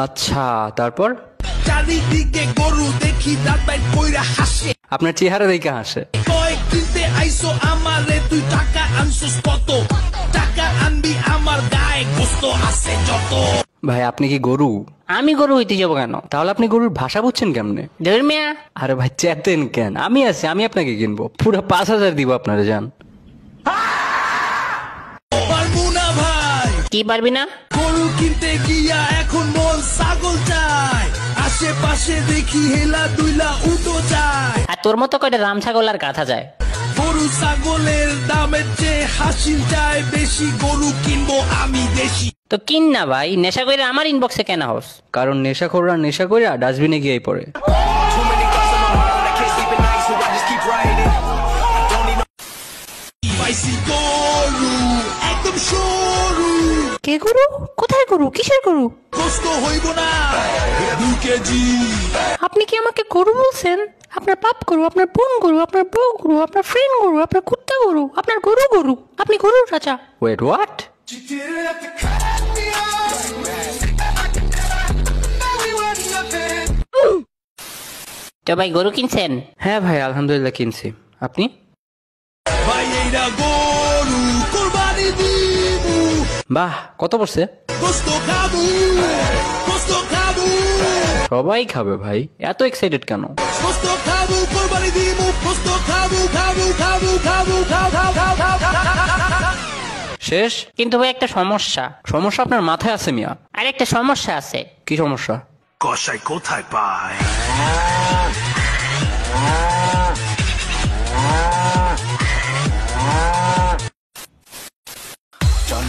আচ্ছা, তারপর? চারিদিকে গরু দেখি দাঁড়ায় কইরা হাসে। আপনার চেহারা দেখে হাসে। কয়েক কিনতে আইসো আমারে, তুই টাকা আনছস কত? টাকা আনবি আমার গায়ে গোস্ত আছে যত। ভাই আপনি কি গরু? আমি গরু হইতে যাবো কেন? তাহলে আপনি গরুর ভাষা বুঝছেন কেমনে? ধর্মিয়া আরে ভাই চেতেন কেন? আমি আছি, আমি আপনাকে কিনবো, পুরো 5,000 দিব আপনারা। যান। পারবো না ভাই। কি পারবি না? গরু কিনতে গিয়া এখন মন ছাগল চায়, আশেপাশে দেখি হেলা দুইলা উটো যায়। আর তোর মতো কয়টা রাম ছাগল আর কাঁথা যায়। গরু ছাগলের দামের চেয়ে হাসিল চায় বেশি, গরু কিনবো আমি দেশি। তো কিন না ভাই, নেশা করে আমার ইনবক্সে কেন হোস? কারণ নেশাখোররা নেশা করে ডাস্টবিনে গিয়েই পড়ে। পাইছি গরু একদম সরু। কে গরু? কোথায় গরু? কিসের গরু? কষ্ট হইব না 2 কেজি। আপনি কি আমাকে গরু বলছেন? আপনার বাপ গরু, আপনার বোন গরু, আপনার বউ গরু, আপনার ফ্রেন্ড গরু, আপনার কুত্তা গরু, আপনার গরু গরু, আপনি গরুর রাজা। Wait what? তো ভাই গরু কিনছেন? হ্যাঁ ভাই আলহামদুলিল্লাহ কিনছি। আপনি? ভাই এইটা গরু কুরবানি দিবু। বাহ, কত পড়ছে? কষ্ট খাবু, কষ্ট খাবু, সবাই খাবে ভাই, এত এক্সাইটেড কেন? কষ্ট খাবু, কুরবানি দিবু, কষ্ট খাবু, খাবু খাবু খাবু খাও খাও খাও খাও খাও। শেষ? কিন্তু ভাই একটা সমস্যা। সমস্যা আপনার মাথায় আছে মিয়া। আর একটা সমস্যা আছে। কি সমস্যা? কসাই কোথায় পায়?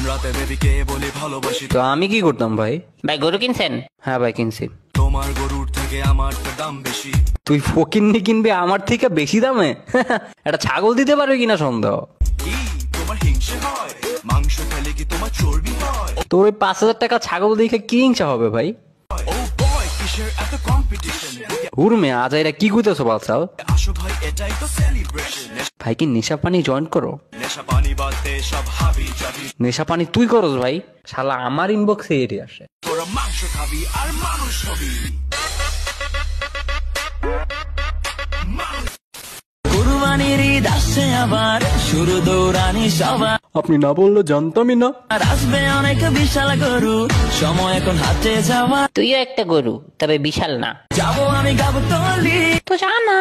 রাতে বেবিকে বলি ভালোবাসি। তো আমি কি করতাম ভাই? ভাই গরু কিনছেন? হ্যাঁ ভাই কিনছি। তোমার গরুর থেকে আমার দাম বেশি। তুই ফকিন্নি কিনবি আমার থেকে বেশি দামে? একটা ছাগল দিতে পারবে কিনা সন্দেহ। কি তোমার হিংসে হয়? মাংস খেলে কি তোমার চর্বি হয়? তোর ওই 5,000 টাকা ছাগল দেখে কি হিংসা হবে ভাই? ও বয় কিসের এত কম্পিটিশন? হুরমে আজ এরা কি কইতেছো বালছাল? আসো ভাই এটাই তো সেলিব্রেশন। ভাই কি নেশা পানি জয়েন করো? নেশা পানি বাদে সব হাবি যাবি। নেশা পানি তুই করস ভাই? শালা আমার ইনবক্সে এটি আসে। তোরা মাংস খাবি আর মানুষ হবি। কুরবানির ঈদ আসছে আবার, শুরু দৌড়ানি সবার। আপনি না বললে জানতামই না। আর আসবে অনেক বিশাল গরু, সময় এখন হাতে যাওয়া। তুইও একটা গরু, তবে বিশাল না। যাবো আমি গাবতলি। তো জানা